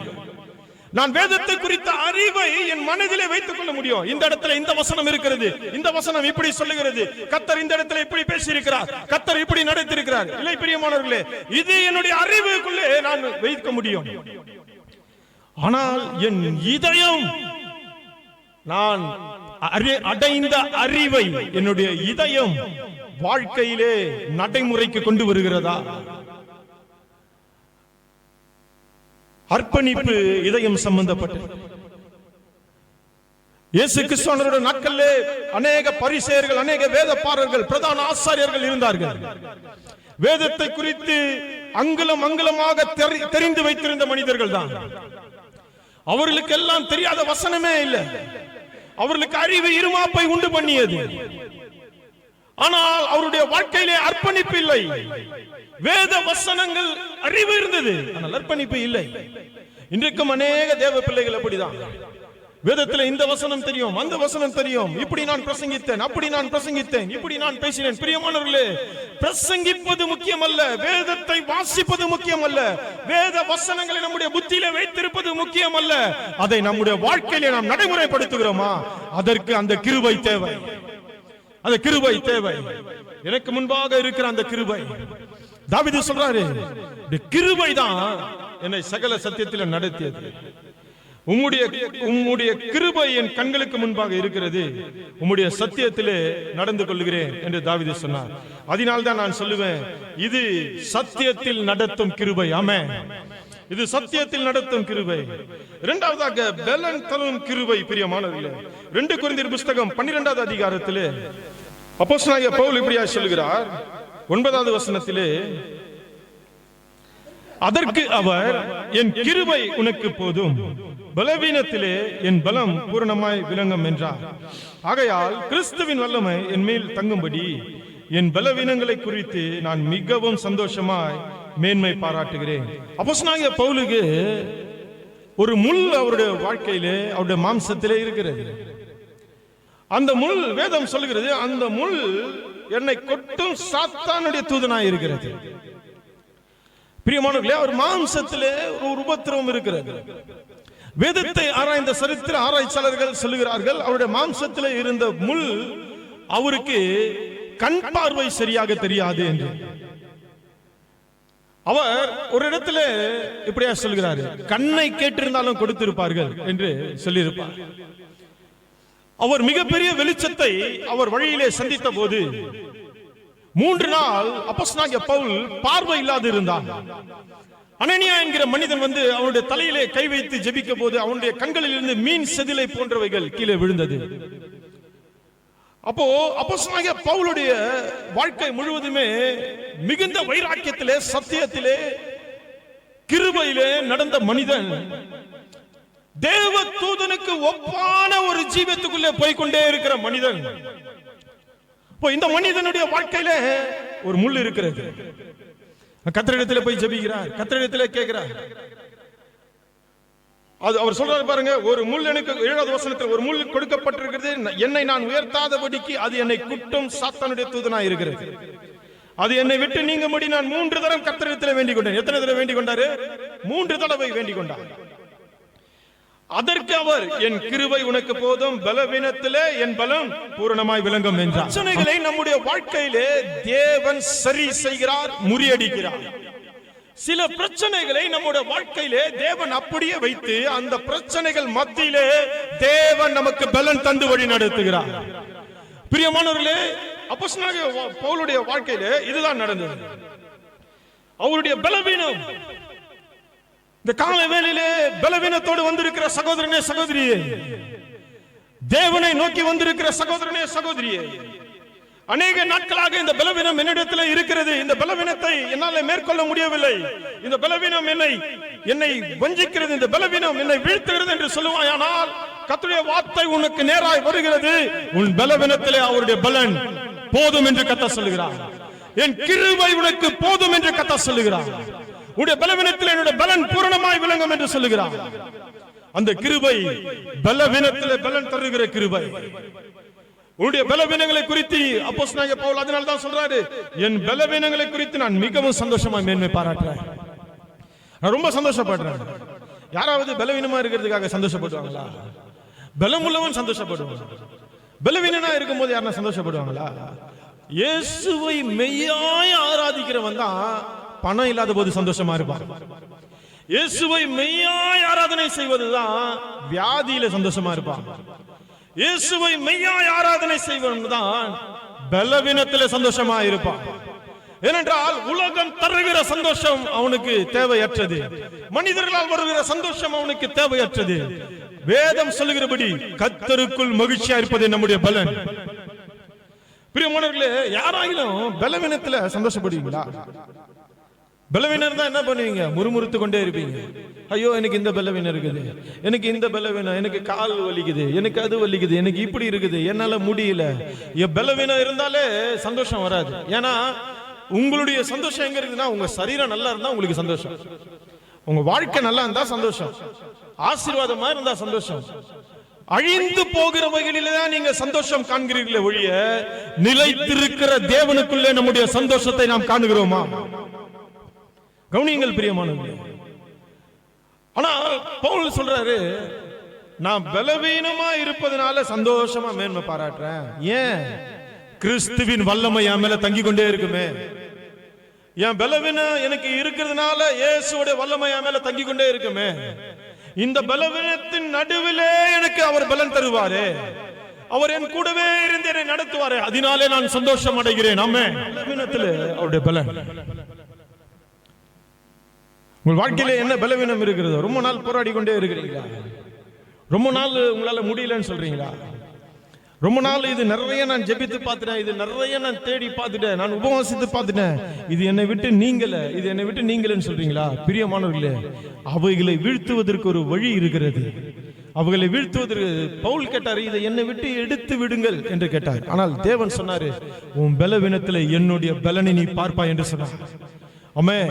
நான் வேதத்தை குறித்த அறிவை என் மனதிலே வைத்துக் கொள்ள முடியும். இந்த இடத்துல இந்த வசனம் இருக்கிறது, இந்த வசனம் இப்படி சொல்லுகிறது, கர்த்தர் இந்த இடத்துல இப்படி பேசி இருக்கிறார், கர்த்தர் இப்படி நடத்தியிருக்கிறார். இல்லை பிரியமானவர்களே, இது என்னுடைய அறிவுக்குள்ளே நான் வைக்க முடியும். ஆனால் என் இதயம், நான் அடைந்த அறிவை என்னுடைய இதயம் வாழ்க்கையிலே நடைமுறைக்கு கொண்டு வருகிறதா? அர்ப்பணிப்பு இதயம் சம்பந்தப்பட்டது. இயேசு கிறிஸ்துவனுடைய நாட்களிலே அநேக பரிசேயர்கள், அநேக வேதபாரகர்கள், பிரதான ஆசாரியர்கள் இருந்தார்கள். வேதத்தை குறித்து அங்குலம் அங்குலமாக தெரிந்து வைத்திருந்த மனிதர்கள் தான். அவர்களுக்கு எல்லாம் தெரியாத வசனமே இல்லை. அவர்களுக்கு அறிவு இருமாப்பை உண்டு பண்ணியது. ஆனால் அவருடைய வாழ்க்கையிலே அர்ப்பணிப்பு இல்லை. வேத வசனங்கள் அறிவு இருந்தது, ஆனால் அர்ப்பணிப்பு இல்லை. இன்றைக்கும் அநேக தேவ பிள்ளைகள் அப்படிதான். வேதத்தில் இந்த வசனம் தெரியும், அந்த வசனம் தெரியும், இப்படி நான் பிரசங்கித்தேன், அப்படி நான் பிரசங்கித்தேன், இப்படி நான் பேசினேன். பிரியமானவர்களே, பிரசங்கிப்பது முக்கியம் அல்ல, வேதத்தை வாசிப்பது முக்கியம் அல்ல, வேத வசனங்களை நம்முடைய புத்தியிலே வைத்திருப்பது முக்கியம் அல்ல. அதை நம்முடைய வாழ்க்கையிலே நாம் நடைமுறைப்படுத்துகிறோமா? அதற்கு அந்த கிருபை தேவை. அந்த கிருபை தேவை. எனக்கு முன்பாக இருக்கிற அந்த கிருபை, தாவீது சொல்றாரு, இந்த கிருபை தான் என்னை சகல சத்தியத்தில் நடத்தியது. உம்முடைய கிருபை என் கண்களுக்கு முன்பாக இருக்கிறது, உம்முடைய சத்தியத்திலே நடந்து கொள்கிறேன் என்று தாவீது சொன்னார். அதனால்தான் நான் சொல்லுவேன், இது சத்தியத்தில் நடத்தும் கிருபை. ஆமென். இது சத்தியத்தில் நடத்தும் கிருபை. இரண்டாவதாக பலன் தரும் கிருபை. பிரியமானவர்களே, 2 கொரிந்தியர் புத்தகம் 12வது அதிகாரத்திலே அப்போஸ்தலனாகிய பவுல் இப்படியா சொல்கிறார். 9வது வசனத்திலே, அதற்கு அவர், என் கிருபை உனக்கு போதும், பலவீனத்திலே என் பலம் பூரணமாய் விளங்கும் என்றார். ஆகையால் கிறிஸ்துவின் வல்லமை என் மேல் தங்கும்படி என் பலவீனங்களை குறித்து நான் மிகவும் சந்தோஷமாய் மேன்மை பாராட்டுகிறேன். அப்போஸ்தலனாகிய பவுலுக்கு ஒரு முள் அவருடைய வாழ்க்கையிலே, அவருடைய மாம்சத்திலே இருக்கிறது. அந்த முள், வேதம் சொல்லுகிறது, அந்த முள் என்னை கொட்டும் சாத்தானுடைய தூதனாய் இருக்கிறது. பிரியமானவர்களே, அவர் மாம்சத்திலே ஒரு உபத்திரவம் இருக்கிறது. வேதத்தை ஆராய்ந்த சரித்திர ஆராய்ச்சியாளர்கள் சொல்லுகிறார்கள், அவருடைய மாம்சத்திலே இருந்த முள் அவருக்கு கண் பார்வை சரியாக தெரியாது என்று. அவர் ஒரு இடத்துல இப்படியா சொல்கிறார், கண்ணை கேட்டிருந்தாலும் கொடுத்திருப்பார்கள் என்று சொல்லியிருப்பார். அவர் மிகப்பெரிய வெளிச்சத்தை அவர் வழியிலே சந்தித்த போது 3 நாள் அப்போஸ்தலனாகிய பவுல் பார்வை இல்லாது இருந்தான். அனனியா என்கிற மனிதன் வந்து அவனுடைய தலையிலே கை வைத்து ஜெபிக்க போது அவனுடைய கண்களில் இருந்து மீன் செதிலை போன்றவைகள் கீழே விழுந்தது. அப்போ அப்போஸ்தலனாகிய பவுலுடைய வாழ்க்கை முழுவதுமே மிகுந்த வைராக்கியத்திலே, சத்தியத்திலே, கிருபையிலே நடந்த மனிதன் தேவ தூதனுக்கு ஒப்பான ஒரு ஜீவியத்துக்குள்ளே போய்கொண்டே இருக்கிற மனிதன். இந்த மனிதனுடைய வாழ்க்கையில ஒரு முள் இருக்கிறது. கர்த்தரிடத்தில் போய் ஜெபிக்கிறார், கர்த்தரிடத்தில் கேட்கிறார். அது அவர் சொல்றாரு பாருங்க, ஒரு முள் எனக்கு, 7வது வசனத்தில், ஒரு முள் கொடுக்கப்பட்டிருக்கிறது, என்னை நான் உயர்த்தாதபடிக்கு அது என்னை குட்டும் சாத்தானுடைய தூதனாய் இருக்கிறது. அது என்னை விட்டு நீங்கும்படி நான் 3 தடவை கர்த்தரிடத்தில் வேண்டிக் கொண்டேன். எத்தனை தடவை வேண்டிக் கொண்டாரு? 3 தடவை வேண்டிக் கொண்டார். அதற்கு அவர், என் கிருபை உனக்கு போதும், பலவீனத்திலே என் பலம் பூரணமாய் விளங்கும் என்றார். பிரச்சனைகளை நம்முடைய வாழ்க்கையிலே தேவன் சரி செய்கிறார், முறியடிக்கிறார். சில பிரச்சனைகளை நம்முடைய வாழ்க்கையிலே தேவன் அப்படியே வைத்து அந்த பிரச்சனைகள் மத்தியிலே தேவன் நமக்கு பலன் தந்து வழி நடத்துகிறார். பிரியமானவர்களே, அப்போஸ்தலனாகிய பவுலுடைய வாழ்க்கையிலே இதுதான் நடந்தது. அவருடைய பலவீனம், இந்த கால வேளையிலே பலவீனத்தோடு வந்திருக்கிற சகோதரனே, சகோதரியே, தேவனை நோக்கி வந்திருக்கிற சகோதரனே, சகோதரியே, அநேக நாட்களாக இந்த பலவீனம் என்னிடத்தில் இருக்கிறது. இந்த பலவீனத்தை என்னால் மேற்கொள்ள முடியவில்லை. இந்த பலவீனம் என்னை வஞ்சிக்கிறது, இந்த பலவீனம் என்னை வீழ்த்துகிறது என்று சொல்லுவாயானால், கர்த்தருடைய வார்த்தை உனக்கு நேராய் வருகிறது. உன் பலவீனத்திலே அவருடைய பலன் போதும் என்று கர்த்தர் சொல்லுகிறார். என் கிருபை உனக்கு போதும் என்று கர்த்தர் சொல்லுகிறார். உன்னுடைய பலவீனத்தில் என்னுடைய பலன் பூரணமாய் விளங்கும் என்று சொல்லுகிறார். அந்த கிருபை பலவீனத்திலே பலன் தருகிற கிருபை. உன்னுடைய பலவீனங்களை குறித்து அப்போஸ்தலனாகிய பவுல் அதனால தான் சொல்றாரு, என் பலவீனங்களை குறித்து நான் மிகவும் சந்தோஷமா மேன்மை பாராட்டுறேன், நான் ரொம்ப சந்தோஷப்படுறேன். யாராவது பலவீனமா இருக்கிறதுக்காக சந்தோஷப்படுவாங்களா? பலம் உள்ளவன் சந்தோஷப்படுவான். பலவீனனா இருக்கும்போது யாரா சந்தோஷப்படுவாங்களா? இயேசுவை மெய்யாய் ஆராதிக்கிறவன் தான் பணம் இல்லாத போது சந்தோஷமா இருப்பான். இயேசுவை மெய்யாய் ஆராதனை செய்வதுதான் வியாதியில சந்தோஷமா இருப்பான். இயேசுவை மெய்யாய் ஆராதனை செய்வன் தான் பலவீனத்திலே சந்தோஷமா இருப்பான். ஏனென்றால் உலகம் தருகிற சந்தோஷம் அவனுக்கு தேவையற்றது, மனிதர்களால் வருகிற சந்தோஷம் அவனுக்கு தேவையற்றது. வேதம் சொல்லுகிறபடி கர்த்தருக்குள் மகிழ்ச்சியா இருப்பதே நம்முடைய பலன். பிரியமானவர்களே, யாராயிலும் பலவீனத்துல சந்தோஷப்படுவீங்களா? பலவீனம் தான் என்ன பண்ணுவீங்க? முறுமுறுத்து கொண்டே இருப்பீங்க. ஐயோ, எனக்கு இந்த பலவீனம் இருக்குது, எனக்கு இந்த பலவீனம், எனக்கு கால் வலிக்குது, எனக்கு அது வலிக்குது, எனக்கு இப்படி இருக்குது, என்னால முடியல. பலவீனம் இருந்தாலே சந்தோஷம் வராது. ஏன்னா உங்களுடைய சந்தோஷம் எங்க இருக்குதுன்னா, உங்க சரீரம் நல்லா இருந்தா உங்களுக்கு சந்தோஷம், உங்க வாழ்க்கை நல்லா இருந்தா சந்தோஷம், ஆசீர்வாதமா இருந்தா சந்தோஷம். அழிந்து போகிறவைகளில்தான் நீங்க சந்தோஷம் காண்கிறீர்களே ஒழிய நிலைத்திருக்கிற தேவனுக்குள்ளே நம்முடைய சந்தோஷத்தை நாம் காணுகிறோமா? கவனியுங்கள் பிரியமானவர்களே. ஆனா பவுல் சொல்றாரு, நான் பலவீனமா இருப்பதனால சந்தோஷமா மேன்மை பாராட்டுறேன். ஏன்? கிறிஸ்துவின் வல்லமை என் மேல தங்கி கொண்டே இருக்குமே. என் பலவீனம் எனக்கு இருக்கிறதுனால இயேசுவோட வல்லமை என் மேல தங்கி கொண்டே இருக்குமே. இந்த பலவீனத்தின் நடுவிலே எனக்கு அவர் பலன் தருவாரே, அவர் என் கூடவே இருந்து என்னை நடத்துவாரே, அதனாலே நான் சந்தோஷம் அடைகிறேன். ஆமென். பலவீனத்திலே அவருடைய பலன். உங்கள் வாழ்க்கையில என்ன பலவீனம் இருக்கிறது? ரொம்ப நாள் போராடி கொண்டே இருக்கிறீங்களா? ரொம்ப நாள் உங்களால முடியலன்னு சொல்றீங்களா? ரொம்ப நாள் இது நிறைய நான் ஜெபித்து பார்த்துட்டேன், இது நிறைய நான் தேடி பார்த்துட்டேன், நான் உபவாசித்து பார்த்துட்டேன், இது என்னை விட்டு நீங்கல, இது என்னை விட்டு நீங்கலன்னு சொல்றீங்களா? பிரியமானவர்களே, அவைகளை வீழ்த்துவதற்கு ஒரு வழி இருக்கிறது. அவைகளை வீழ்த்துவதற்கு பவுல் கேட்டார், இதை என்னை விட்டு எடுத்து விடுங்கள் என்று கேட்டார். ஆனால் தேவன் சொன்னாரு, உன் பலவீனத்தில் என்னுடைய பலனை நீ பார்ப்பாய் என்று சொன்னார். ஆமென்.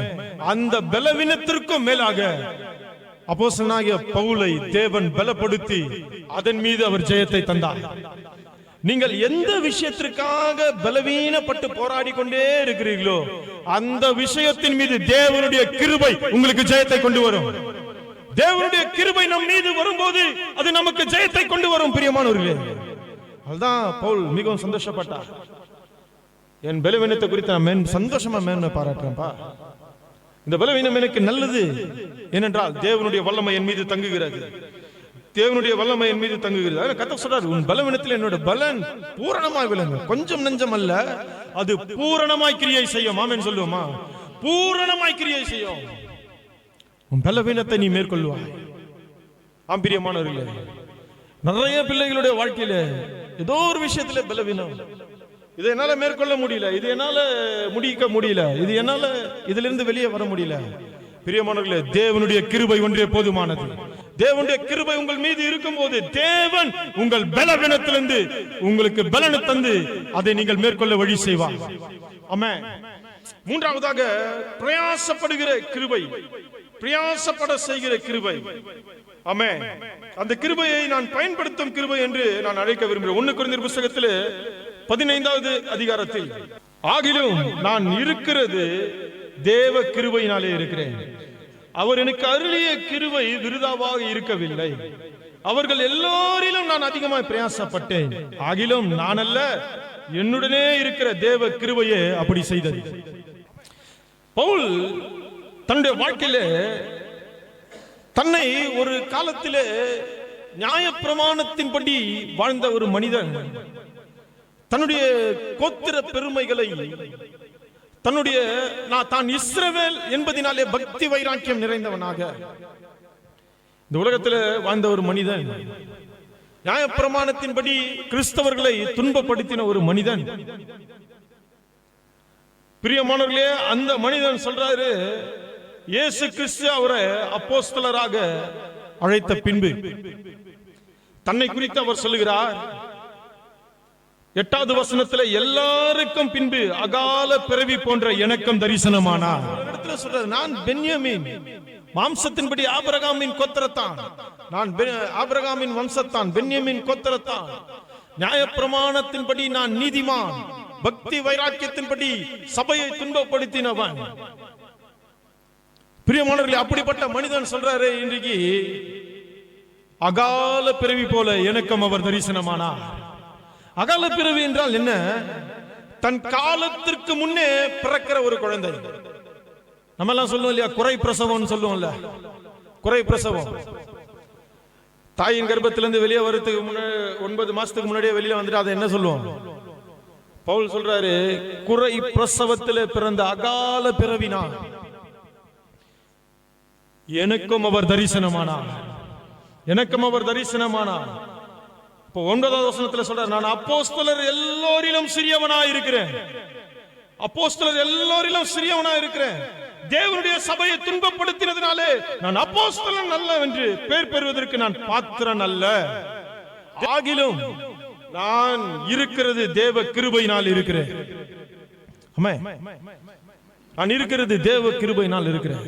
அந்த பலவீனத்திற்கும் மேலாக அப்போஸ்தலனாகிய பவுலை தேவன் பலப்படுத்தி அதன் மீது அவர் ஜெயத்தை தந்தார். நீங்கள் எந்த விஷயத்திற்காக பலவீனப்பட்டு போராடி கொண்டே இருக்கிறீர்களோ அந்த விஷயத்தின் மீது தேவனுடைய கிருபை உங்களுக்கு ஜெயத்தை கொண்டு வரும். தேவனுடைய கிருபை நம் மீது வரும்போது அது நமக்கு ஜெயத்தை கொண்டு வரும். பிரியமானவர்களே, அதுதான் பவுல் மிகவும் சந்தோஷப்பட்டார். என் பலவீனத்தை குறித்து நான் சந்தோஷமா மேன்மை பாராட்டுறேன்ப்பா. இந்த பலவீனம் எனக்கு நல்லது. ஏனென்றால் தேவனுடைய வல்லமை என் மீது தங்குகிறது. தேவனுடைய வல்லமை என் மீது தங்குகிறது. கர்த்தர் சொல்றார், உன் பலவீனத்தில் என்னோட பலன் பூரணமாய் விளங்கும். கொஞ்சம் நெஞ்சம் அல்ல, அது பூரணமாய் கிரியை செய்யும். ஆமென் சொல்லுவோமா? பூரணமாய் கிரியை செய்யும். உன் பலவீனத்தை நீ மேற்கொள்வாய். பிரியமானவர்களே, நிறைய பிள்ளைகளுடைய வாழ்க்கையில ஏதோ ஒரு விஷயத்துல பலவீனம், இதை என்னால மேற்கொள்ள முடியல, இது என்னால முடிக்க முடியல, இது என்னால இதிலிருந்து வெளியே வர முடியல. பிரியமானவர்களே, தேவனுடைய கிருபை ஒன்றே போதுமானது. தேவனுடைய கிருபை உங்கள் மீது இருக்கும் போது தேவன் உங்கள் பலவீனத்திலிருந்து உங்களுக்கு பலனை தந்து அதை நீங்கள் மேற்கொள்ள வழி செய்வார். ஆமென். மூன்றாவதாக பிரயாசப்படுகிற கிருபை, பிரயாசப்பட செய்கிற கிருபை. ஆமென். அந்த கிருபையை நான் பயன்படுத்தும் கிருபை என்று நான் அழைக்க விரும்புகிறேன். 1 கொரிந்தியர் புத்தகத்திலே 15வது அதிகாரத்தில், ஆகிலும் நான் இருக்கிறது தேவ கிருபையினாலே இருக்கிறேன், அவர் எனக்கு அருளிய கிருபை விருதாவாக இருக்கவில்லை, அவர்கள் எல்லோரிலும் நான் அதிகமாக பிரயாசப்பட்டேன், ஆகிலும் நான் அல்ல, என்னுடனே இருக்கிற தேவ கிருபையே அப்படி செய்தது. பவுல் தன்னுடைய வாழ்க்கையிலே தன்னை ஒரு காலத்திலே நியாயப்பிரமாணத்தின்படி வாழ்ந்த ஒரு மனிதன் தன்னுடைய கோத்திர பெருமைகளை, தன்னுடைய தான் இஸ்ரவேல் என்பதினாலே பக்தி வைராக்கியம் நிறைந்தவனாக இந்த உலகத்தில் வாழ்ந்த ஒரு மனிதன், நியாயப்பிரமாணத்தின்படி கிறிஸ்தவர்களை துன்பப்படுத்தின ஒரு மனிதன். பிரியமானவர்களே, அந்த மனிதன் சொல்றாரு, இயேசு கிறிஸ்து அவரை அப்போஸ்தலராக அழைத்த பின்பு தன்னை குறித்து அவர் சொல்லுகிறார், 8வது வசனத்துல, எல்லாருக்கும் பின்பு அகால பிறவி போன்ற எனக்கும் தரிசனமானார். சொல்றாரு, நான் பென்யமீன் மாம்சத்தின்படி ஆபிரகாமின் கோத்திரத்தான், நான் ஆபிரகாமின் வம்சத்தான், பென்யமீன் கோத்திரத்தான், நியாயப்பிரமாணத்தின்படி நான் நீதிமான், பக்தி வைராக்கியத்தின்படி சபையை துன்பப்படுத்தினவன். பிரியமானவர்களே, அப்படிப்பட்ட மனிதன் சொல்றாரு, இன்றைக்கு அகால பிறவி போல எனக்கும் அவர் தரிசனமானார். அகால பிறவி என்றால் என்ன? தன் காலத்திற்கு முன்னே பிறக்கிற ஒரு குழந்தை. நம்ம எல்லாம் சொல்லுவோம் இல்லையா, குறை பிரசவம் சொல்லுவோம்ல, குறை பிரசவம். தாயின் கர்ப்பத்திலிருந்து வெளியே வரதுக்கு 9 மாசத்துக்கு முன்னாடியே வெளியே வந்துட்டு அதை என்ன சொல்லுவோம்? பவுல் சொல்றாரு, குறை பிரசவத்தில் பிறந்த அகால பிறவினார் எனக்கும் அவர் தரிசனமானார். எனக்கும் அவர் தரிசனமானார். இப்போ 9வது வசனத்துல சொல்றார், நான் அப்போஸ்தலர் எல்லோரிலும் சிறியவனாய் இருக்கிறேன். அப்போஸ்தலர் எல்லோரிலும் சிறியவனாய் இருக்கிறேன். தேவனுடைய சபையை துன்பப்படுத்தினதினாலே நான் அப்போஸ்தலன் அல்ல என்று பெயர் பெறுவதற்கு நான் பாத்திரன் அல்ல. ஆகிலும் நான் இருக்கிறது தேவ கிருபையினால் இருக்கிறேன். நான் இருக்கிறது தேவ கிருபையினால் இருக்கிறேன்.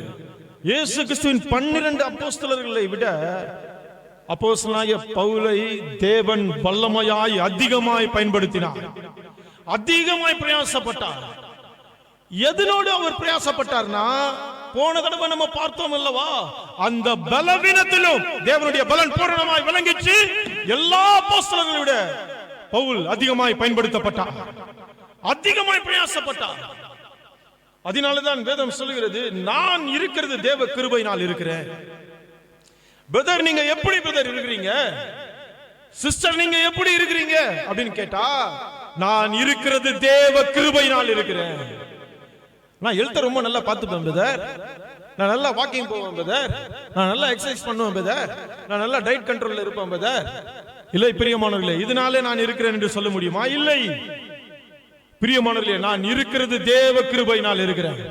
இயேசு கிறிஸ்துவின் 12 அப்போஸ்தலர்களை விட அப்போஸ்தலனாகிய பவுலை தேவன் வல்லமையாய் அதிகமாய் பயன்படுத்தினார். அதிகமாய் பிரயாசப்பட்டார். எதனோடு அவர் பிரயாசப்பட்டார்னா, போன தடவை நம்ம பார்த்தோம் அல்லவா, அந்த பலவீனத்திலும் தேவனுடைய பலன் பூரணமாய் விளங்கிச்சு. எல்லா அப்போஸ்தலர்களை விட பவுல் அதிகமாய் பயன்படுத்தப்பட்டார், அதிகமாய் பிரயாசப்பட்டார். அதனாலதான் வேதம் சொல்லுகிறது, நான் இருக்கிறது தேவ கிருபையினால் இருக்கிறேன். பிரதர், நீங்க எப்படி பிரதர் இருக்கிறீங்க? சிஸ்டர், நீங்க எப்படி இருக்கிறீங்க அப்படின்னு கேட்டா, நான் இருக்கிறது தேவ கிருபையினால் இருக்கிறேன். நான் எழுத்த ரொம்ப நல்லா பார்த்துப்பேன் பிரதர், நான் நல்லா வாக்கிங் போவேன் பிரதர், நான் நல்லா எக்ஸசைஸ் பண்ணுவேன் பிரதர், நான் நல்லா டயட் கண்ட்ரோல்ல இருப்பேன் பிரதர். இல்லை பிரியமானவர்களே, இதனாலே நான் இருக்கிறேன் என்று சொல்ல முடியுமா? இல்லை பிரியமானவர்களே, நான் இருக்கிறது தேவ கிருபையினால் இருக்கிறேன்.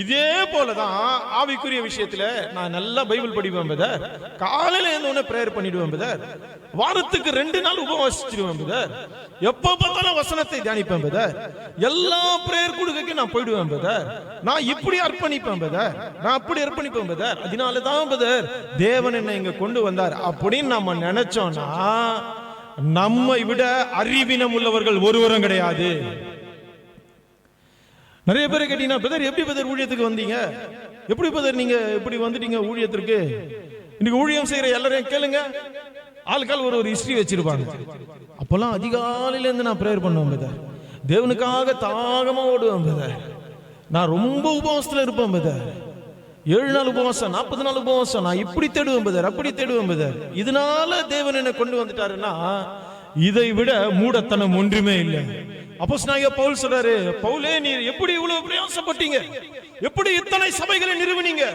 இதே போலதான் ஆவிக்குரிய விஷயத்துல நான் நல்லா பைபிள் படிப்பேன் பிரதர், காலையில எழுந்தோடனே பிரேயர் பண்ணிடுவேன் பிரதர், வாரத்துக்கு 2 நாள் உபவாசிச்சிடுவேன் பிரதர், எப்ப பார்த்தாலும் வசனத்தை தியானிப்பேன் பிரதர், எல்லா பிரேயர் கொடுக்க நான் போயிடுவேன் பிரதர், நான் இப்படி அர்ப்பணிப்பேன் பிரதர், நான் அப்படி அர்ப்பணிப்பேன் பிரதர். அதனாலதான் பிரதர் தேவன் என்னை இங்க கொண்டு வந்தார் அப்படின்னு நம்ம நினைச்சோம்னா, நம்மை விட அறிவினம் உள்ளவர்கள் ஒருவரும் கிடையாது. நிறைய பேர் கேட்டீங்கன்னா, பிரதர் எப்படி பிரதர் ஊழியத்துக்கு வந்தீங்க, எப்படி பிரதர் நீங்க இப்படி வந்துட்டீங்க ஊழியத்திற்கு? இன்னைக்கு ஊழியம் செய்யற எல்லாரையும் கேளுங்க, ஆளுக்கால் ஒரு ஹிஸ்டரி வச்சிருப்பாங்க. அப்பெல்லாம் அதிகாலையில இருந்து நான் பிரேயர் பண்ணுவேன் பிரதர், தேவனுக்காக தாகமா ஓடுவேன் பிரதர், நான் ரொம்ப உபவாசத்துல இருப்பேன் பிரதர், 7 நாள் உபவாசம், 40 நாள் உபவாசம், நான் இப்படி தேடுவேன் பிரதர், அப்படி தேடுவேன் பிரதர். இதனால தேவன் என்னை கொண்டு வந்துட்டாருன்னா, இதை விட மூடத்தனம் ஒன்றுமே இல்லை. அப்போஸ்தலனாகிய பவுல் சொல்றாரு, பவுலே நீர் எப்படி இவ்வளவு பிரயாசப்பட்டீங்க, எப்படி இத்தனை சபைகளை நிறுவினீங்க,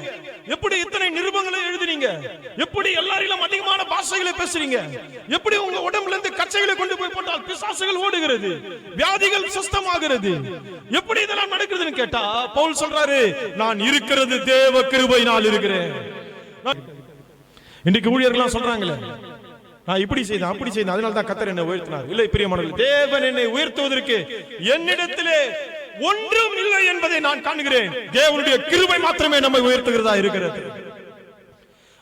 எப்படி இத்தனை நிருபங்களை எழுதினீங்க, எப்படி எல்லாரிலும் அதிகமான பாஷைகளை பேசுறீங்க, எப்படி உங்க உடம்புல இருந்து கச்சைகளை கொண்டு போய் போட்டால் பிசாசுகள் ஓடுகிறது, வியாதிகள் சுஸ்தமாகிறது, எப்படி இதெல்லாம் நடக்குதுன்னு கேட்டா பவுல் சொல்றாரு, நான் இருக்கிறது தேவ கிருபையினால் இருக்கிறேன். இன்னைக்கு ஊழியர்கள்லாம் சொல்றாங்களே, நான் இப்படி செய்தேன் அப்படி செய்தேன், அதனால தான் கர்த்தர் என்னை உயர்த்தினார். இல்லை பிரியமானவர்களே, தேவன் என்னை உயர்த்துவதற்கு என்னிடத்திலே ஒன்றும் இல்லை என்பதை நான் காண்கிறேன். தேவனுடைய கிருபை மாத்திரமே நம்மை உயர்த்துகிறதா இருக்கிறது.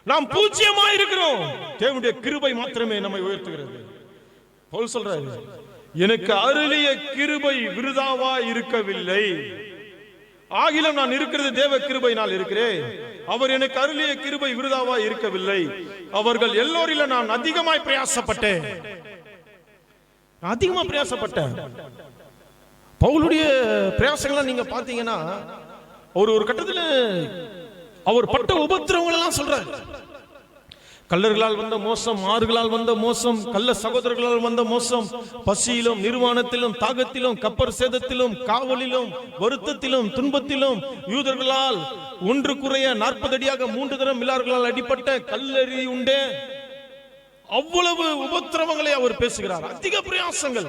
நாம் பூஜ்யமா இருக்கிறோம், தேவனுடைய கிருபை மாத்திரமே நம்மை உயர்த்துகிறது. பவுல் சொல்றாரு, எனக்கு அருளிய கிருபை விருதாவா இருக்கவில்லை, ஆகிலும் நான் இருக்கிறது தேவ கிருபையினால் இருக்கிறேன். அவர் எனக்கு அருளிய கிருபை விருதாவா இருக்கவில்லை. அவர்கள் எல்லோரிலும் நான் அதிகமாய் பிரயாசப்பட்டேன், அதிகமா பிரயாசப்பட்டேன். பவுலுடைய பிரயாசங்களை நீங்க பாத்தீங்கன்னா, ஒரு கட்டத்தில் அவர் பட்ட உபத்திரவங்கள் எல்லாம் சொல்றாரு. கள்ளர்களால் வந்த மோசம், ஆறுகளால் வந்த மோசம், கள்ள சகோதரர்களால் வந்த மோசம், பசியிலும் நிர்வாணத்திலும் தாகத்திலும் கப்பர் சேதத்திலும் காவலிலும் வருத்தத்திலும் துன்பத்திலும், யூதர்களால் ஒன்று குறைய 40 அடியாக 3 தரம் மில்லார்களால் அடிப்பட்ட கல்லறி உண்டே, அவ்வளவு உபத்திரவங்களை அவர் பேசுகிறார். அதிக பிரயாசங்கள்.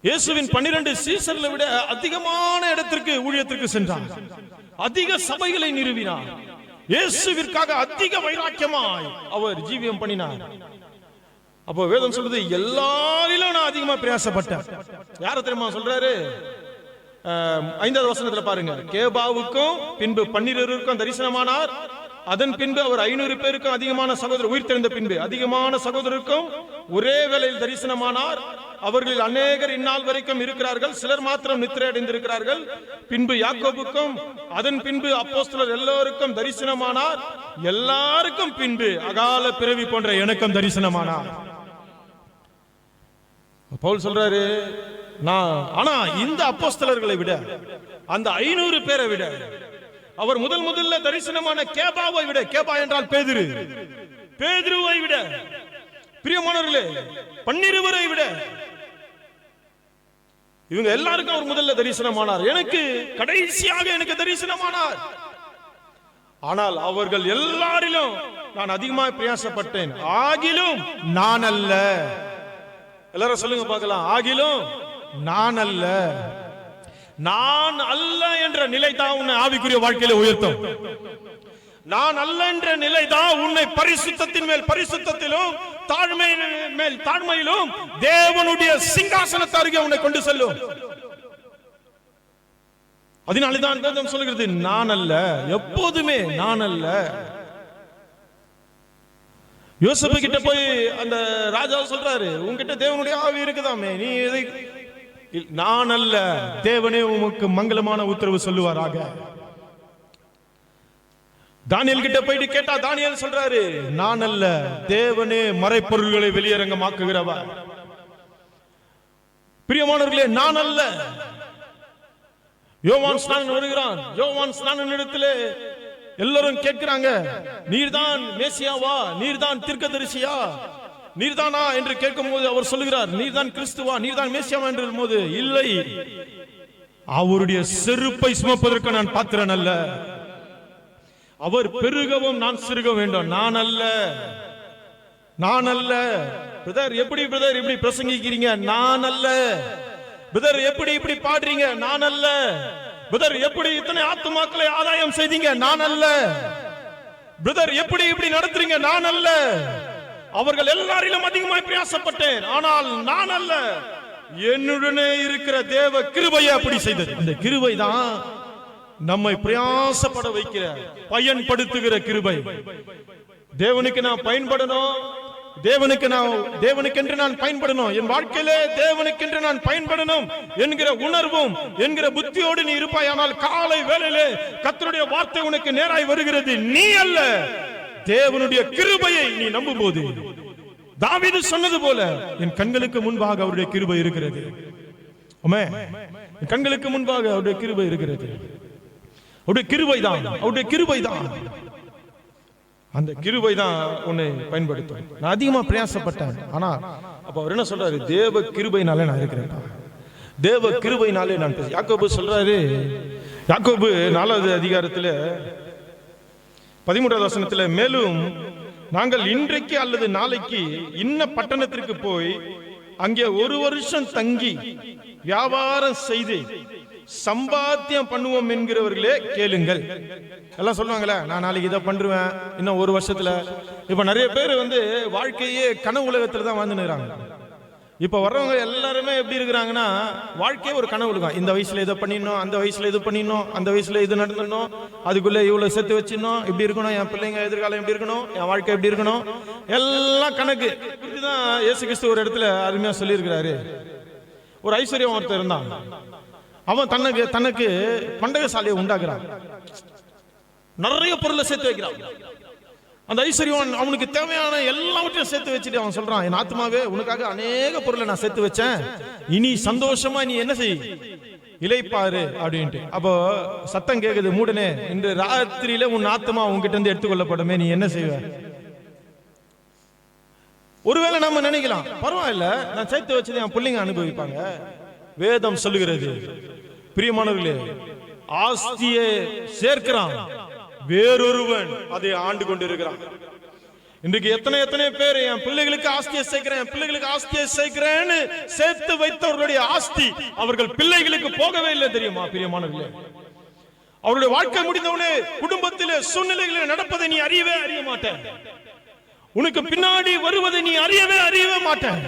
இயேசுவின் 12 சீசர்களை விட அதிகமான இடத்திற்கு ஊழியத்திற்கு சென்றார், அதிக சபைகளை நிறுவினார், இயேசுவிற்காக அதிக வைராக்கியமாய் அவர் ஜீவியம் பண்ணினார். அப்போ வேதம் சொல்றது, எல்லாரிலும் நான் அதிகமா பிரயாசப்பட்டேன். யார தெரியுமா சொல்றாரு? 5வது வசனத்துல பாருங்க, கேபாவுக்கும் பின்பு 12 தரிசனமானார், அதன் பின்பு அவர் 500 பேருக்கும் அதிகமான சகோதரர் உயிர் தெரிந்த பின்பு அதிகமான சகோதரருக்கும் ஒரே வேளையில் தரிசனமானார். அவர்களில் அநேகர் இந்நாள் வரைக்கும் இருக்கிறார்கள், சிலர் மாத்திரம் நித்திரை அடைந்திருக்கிறார்கள். பின்பு யாக்கோபுக்கும் அதன் பின்பு அப்போஸ்தலர் எல்லோருக்கும் தரிசனமானார், எல்லாருக்கும் பின்பு அகால பிறவி போன்ற எனக்கும் தரிசனமானார். பவுல் சொல்றாரு, நான் ஆனா இந்த அப்போஸ்தலர்களை விட, அந்த 500 பேரை விட, அவர் முதல்ல தரிசனமான கேபாவை விட, கேபா என்றால் பேதுரு, பேதுருவை விட, பிரியமானவர்களே 12 விட, இவங்க எல்லாருக்கும் அவர் முதல்ல தரிசனமானார். எனக்கு கடைசியாக எனக்கு தரிசனமானார். ஆனால் அவர்கள் எல்லாரிலும் நான் அதிகமாக பிரயாசப்பட்டேன், ஆகிலும் நான் அல்ல. எல்லாரும் சொல்லுங்க பார்க்கலாம், ஆகிலும் நான் அல்ல. நான் அல்ல என்ற நிலை தான் உன்னை ஆவிக்குரிய வாழ்க்கையில உயர்த்தும். நான் அல்ல என்ற நிலை தான் உன்னை பரிசுத்தத்தின் மேல் பரிசுத்தத்திலும் தாழ்மையின் மேல் தாழ்மையிலும் தேவனுடைய சிங்காசனத்தை அருகே உன்னை கொண்டு செல்லும். அதனால்தான் வேதம் சொல்கிறது நான் அல்ல, எப்போதுமே நான் அல்ல. யோசேப்பு கிட்ட போய் அந்த ராஜா சொல்றாரு, உன்கிட்ட தேவனுடைய ஆவி இருக்குதாமே, நீ எதை? நான் அல்ல, தேவனே உமக்கு மங்களமான உத்தரவு சொல்லுவாராக. தானியேல் கிட்ட போயிட்டு கேட்டா தானியேல் சொல்றாரு, நான் அல்ல, தேவனே மறைப்பொருள்களை வெளியரங்கமாக்குகிறவர். பிரியமானவர்களே, நான் அல்ல. யோவான் ஸ்நானன் வருகிறான். யோவான் ஸ்நானன் இடத்திலே எல்லாரும் கேட்கிறாங்க, நீர்தான் மேசியாவா, நீர்தான் தீர்க்கதரிசியா, நீர்தானா என்று கேட்கும் போது அவர் சொல்லுகிறார், நீர்தான் கிறிஸ்துவா, நீர்தான் மேசியாவா என்று போது, இல்லை, அவருடைய செருப்பை சுமப்பதற்கு நான் பாத்திரன் அல்ல, அவர் பெருகவும் நான் சிறுக வேண்டும், நான் அல்ல, நான் அல்ல. பிரதர் எப்படி பிரதர் இப்படி பிரசங்கிக்கிறீங்க? நான் அல்ல. பிரதர் எப்படி இப்படி பாடுறீங்க? நான் அல்ல. பிரதர் எப்படி இத்தனை ஆத்துமாக்களை ஆதாயம் செய்தீங்க? நான் அல்ல. பிரதர் எப்படி இப்படி நடத்துறீங்க? நான் அல்ல. அவர்கள் எல்லாரிலும் அதிகமாய் பிரயாசப்பட்டேன், ஆனால் நான் அல்ல, என்னுடனே இருக்கிற தேவ கிருபையை அப்படி செய்தது. இந்த கிருபை தான் நம்மை பிரயாசப்பட வைக்கிற, பயன்படுத்துகிற கிருபை. தேவனுக்கு நான் பயன்படணும், தேவனுக்கென்று நான் பயன்படணும், என் வாழ்க்கையிலே தேவனுக்கென்று நான் பயன்படணும் என்கிற உணர்வும் என்கிற புத்தியோடு நீ இருப்பாயானால் காலை வேளையிலே கர்த்தருடைய வார்த்தை உனக்கு நேராய் வருகிறது. நீ அல்ல, தேவனுடைய கிருபையை நீ நம்பும் போது தாவீது சொன்னது போல, என் கண்களுக்கு முன்பாக அவருடைய கிருபை இருக்கிறது. ஆமென். என் கண்களுக்கு முன்பாக அவருடைய கிருபை இருக்கிறது. அவருடைய கிருபைதான், அவருடைய கிருபைதான், அந்த கிருபை தான் உன்னை பயன்படுத்தும். நான் அதிகமா பிரயாசப்பட்டேன், ஆனா அப்ப அவர் என்ன சொல்றாரு? தேவ கிருபையினாலே நான் இருக்கிறேன், தேவ கிருபையினாலே நான். யாக்கோபு சொல்றாரு, யாக்கோபு 4வது அதிகாரத்துல 13வது வசனத்துல, மேலும் நாங்கள் இன்றைக்கு அல்லது நாளைக்கு இன்ன பட்டணத்திற்கு போய் அங்கே 1 வருஷம் தங்கி வியாபாரம் செய்து சம்பாத்தியம் பண்ணுவோம் என்கிறவர்களே கேளுங்கள். எல்லாம் சொல்லுவாங்களே, நான் நாளைக்கு இதை பண்றேன் இன்னும் 1 வருஷத்துல. இப்ப நிறைய பேர் வாழ்க்கையே கனவு உலகத்துல தான் வாழ்ந்துக்கிறாங்க. இப்ப வர்றவங்க எல்லாருமே எப்படி இருக்கிறாங்கன்னா, வாழ்க்கையே ஒரு கனவு உலகம். இந்த வயசுல இதை பண்ணிடணும், அந்த வயசுல இது பண்ணிடணும், அந்த வயசுல இது நடந்துடணும், அதுக்குள்ள இவ்வளவு சேர்த்து வச்சிடணும், இப்படி இருக்கணும், என் பிள்ளைங்க எதிர்காலம் எப்படி இருக்கணும், என் வாழ்க்கை எப்படி இருக்கணும், எல்லாம் கணக்கு. இதுதான் இயேசு கிறிஸ்து ஒரு இடத்துல அருமையா சொல்லி இருக்கிறாரு. ஒரு ஐஸ்வர்யம் ஒருத்தர் இருந்தான், அவன் தனக்கு பண்டகசாலையை உண்டாக்குறான், நிறைய பொருளை சேர்த்து வைக்கிறான். அந்த ஐஸ்வர்யவான் அவனுக்கு தேவையான எல்லாவற்றையும் சேர்த்து வச்சுட்டு அவன் சொல்றான், என் ஆத்மாவே, உனக்காக அநேக பொருளை நான் சேர்த்து வச்சேன், இனி சந்தோஷமா நீ என்ன செய், இளைப்பாரு அப்படின்ட்டு. அப்போ சத்தம் கேக்குது, மூடனே, இன்று ராத்திரியில உன் ஆத்மா உன்கிட்ட இருந்து எடுத்துக்கொள்ளப்படுமே, நீ என்ன செய்வ? ஒருவேளை நம்ம நினைக்கலாம், பரவாயில்ல, நான் சேர்த்து வச்சதை என் பிள்ளைங்க அனுபவிப்பாங்க. வேதம் சொல்லுகிறது, பிரியமானவர்களே, ஆஸ்தியை சேர்க்கிறான், வேறொருவன் அதை ஆண்டு கொண்டிருக்கிறான். இன்றைக்கு எத்தனை பேர் என் பிள்ளைகளுக்கு ஆஸ்தியை சேர்க்கிறேன், என் பிள்ளைகளுக்கு ஆஸ்தியை சேர்க்கிறேன்னு சேர்த்து வைத்தவர்களுடைய ஆஸ்தி அவர்கள் பிள்ளைகளுக்கு போகவே இல்லை தெரியுமா? பிரியமானவர்களே, அவருடைய வாழ்க்கை முடிந்தவனே குடும்பத்திலே சூழ்நிலைகளில் நடப்பதை நீ அறியவே அறிய மாட்டேன், உனக்கு பின்னாடி வருவதை நீ அறியவே மாட்டேன்.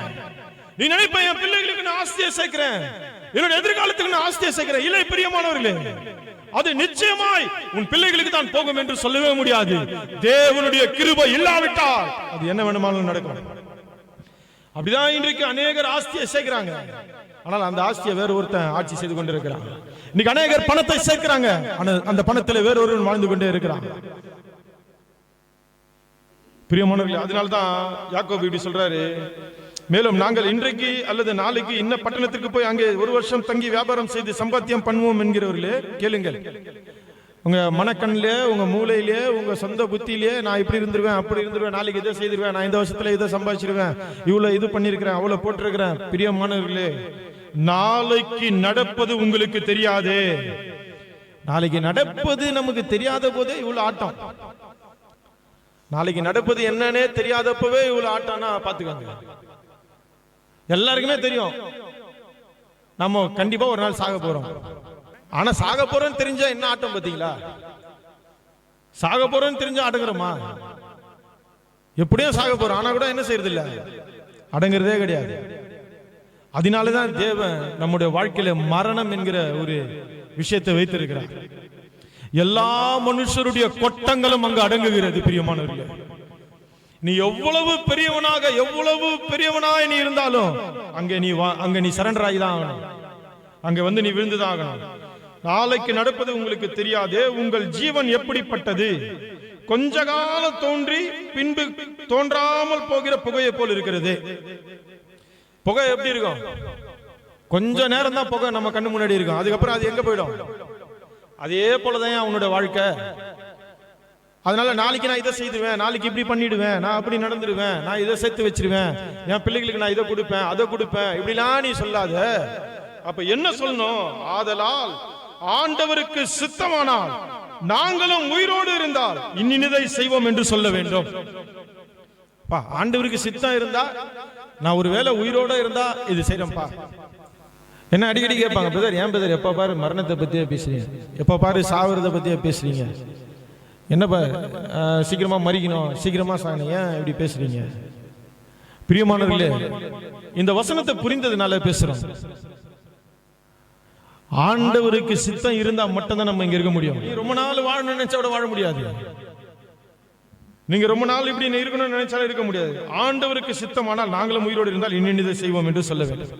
நீ நினைப்ப, என் பிள்ளைகளுக்கு நான் ஆஸ்தியை சேர்க்கிறேன், என்னுடைய எதிர்காலத்துக்கு நான் ஆஸ்தியை சேர்க்கிறேன். இல்லை பிரியமானவர்களே, அது நிச்சயமாய் உன் பிள்ளைகளுக்கு தான் போகும் என்று சொல்லவே முடியாது. தேவனுடைய கிருபை இல்லாவிட்டால் அது என்ன வேணுமானாலும் நடக்கும். அப்படிதான் இன்றைக்கு அநேகர் ஆஸ்தியை சேர்க்கிறாங்க, ஆனால் அந்த ஆஸ்தியை வேறு ஒருத்தன் ஆட்சி செய்து கொண்டிருக்கிறாங்க. இன்னைக்கு அநேகர் பணத்தை சேர்க்கிறாங்க, அந்த பணத்தில் வேறு ஒருவன் வாழ்ந்து கொண்டே இருக்கிறாங்க. பிரியமானவர்களே, அதனால்தான் யாக்கோபு இப்படி சொல்றாரு, மேலும் நாங்கள் இன்றைக்கு அல்லது நாளைக்கு இன்ன பட்டணத்திற்கு போய் அங்கே 1 வருஷம் தங்கி வியாபாரம் செய்து சம்பாத்தியம் பண்ணுவோம் என்கிறவர்களே கேளுங்கள். உங்க மனக்கண்ணிலே, உங்க மூளையிலே, உங்க சொந்த புத்தியிலே, நான் இப்படி இருந்துருவேன், அப்படி இருந்துருவேன், நாளைக்கு இதை செய்திருவேன், நான் இந்த வருஷத்துல இதை சம்பாதிச்சிருவேன், இவ்வளவு இது பண்ணிருக்கிறேன், அவ்வளவு போட்டிருக்கிறேன். பிரியமானவர்களே, நாளைக்கு நடப்பது உங்களுக்கு தெரியாதே. நாளைக்கு நடப்பது நமக்கு தெரியாத போதே இவ்வளவு ஆட்டம். நாளைக்கு நடப்பது என்னன்னே தெரியாதப்பவே இவ்வளவு ஆட்டானா பாத்துக்காங்க. எல்லாருக்குமே தெரியும் நம்ம கண்டிப்பா ஒரு நாள் சாக போறோம். ஆனா சாக போறோம்னு தெரிஞ்சா என்ன ஆட்டம் பாத்தீங்களா? சாக போறோம்னு தெரிஞ்சா அடங்குறோமா? எப்படியும் சாக போறோம், ஆனா கூட என்ன செய்யறது இல்ல, அடங்குறதே கிடையாது. அதனாலதான் தேவன் நம்முடைய வாழ்க்கையில மரணம் என்கிற ஒரு விஷயத்தை வைத்திருக்கிறார். எல்லா மனுஷருடைய கொட்டங்களும் அங்கு அடங்குகிறது. பிரியமானவர்களே, நீ எவ்வளவு பெரியவனாய் நீ இருந்தாலும் அங்க நீ சரண்டர் ஆகிதான் ஆகணும். அங்க வந்து நீ விழுந்துதான் ஆகணும். நாளைக்கு நடப்பது உங்களுக்கு தெரியாது. உங்கள் ஜீவன் எப்படிப்பட்டது? கொஞ்ச காலம் தோன்றி பின்பு தோன்றாமல் போகிற புகையை போல் இருக்கிறது. புகை எப்படி இருக்கும்? கொஞ்ச நேரம் தான் புகை நம்ம கண்ணு முன்னாடி இருக்கும், அதுக்கப்புறம் அது எங்க போயிடும்? அதே போலதான் உன்னோட வாழ்க்கை. அதனால நாளைக்கு நான் இதை செய்துவேன், நாளைக்கு இப்படி பண்ணிடுவேன், நான் அப்படி நடந்துடுவேன், நான் இதை சேர்த்து வச்சிருவேன், என் பிள்ளைகளுக்கு நான் இதை கொடுப்பேன், அதை கொடுப்பேன், இப்படிலாம் நீ சொல்லாத. அப்ப என்ன சொல்லணும்? ஆதலால் ஆண்டவருக்கு சித்தமானால் நாங்களும் உயிரோடு இருந்தால் இன்னிதை செய்வோம் என்று சொல்ல வேண்டும். ஆண்டவருக்கு சித்தம் இருந்தா, நான் ஒருவேளை உயிரோட இருந்தா இது செய்யறேன்ப்பா. என்ன அடிக்கடி கேட்பாங்க, பிரதர் ஏன் பிரதர் எப்ப பாரு மரணத்தை பத்தியே பேசுறீங்க, எப்ப பாரு சாவறத பத்தியே பேசுறீங்க, என்னப்பா சீக்கிரமா மறிக்கணும், சீக்கிரமா சாகணும், ஏன் இப்படி பேசுறீங்க? பிரியமானவர்களே, இந்த வசனத்தை புரிந்ததுனால பேசுறோம். ஆண்டவருக்கு சித்தம் இருந்தா மட்டும்தான் நம்ம இங்க இருக்க முடியும். ரொம்ப நாள் வாழணும்னு நினைச்சா வாழ முடியாது. நீங்க ரொம்ப நாள் இப்படி இருக்கணும்னு நினைச்சாலும் இருக்க முடியாது. ஆண்டவருக்கு சித்தமானால் நாங்களும் உயிரோடு இருந்தால் இன்னிதை செய்வோம் என்று சொல்ல வேண்டும்.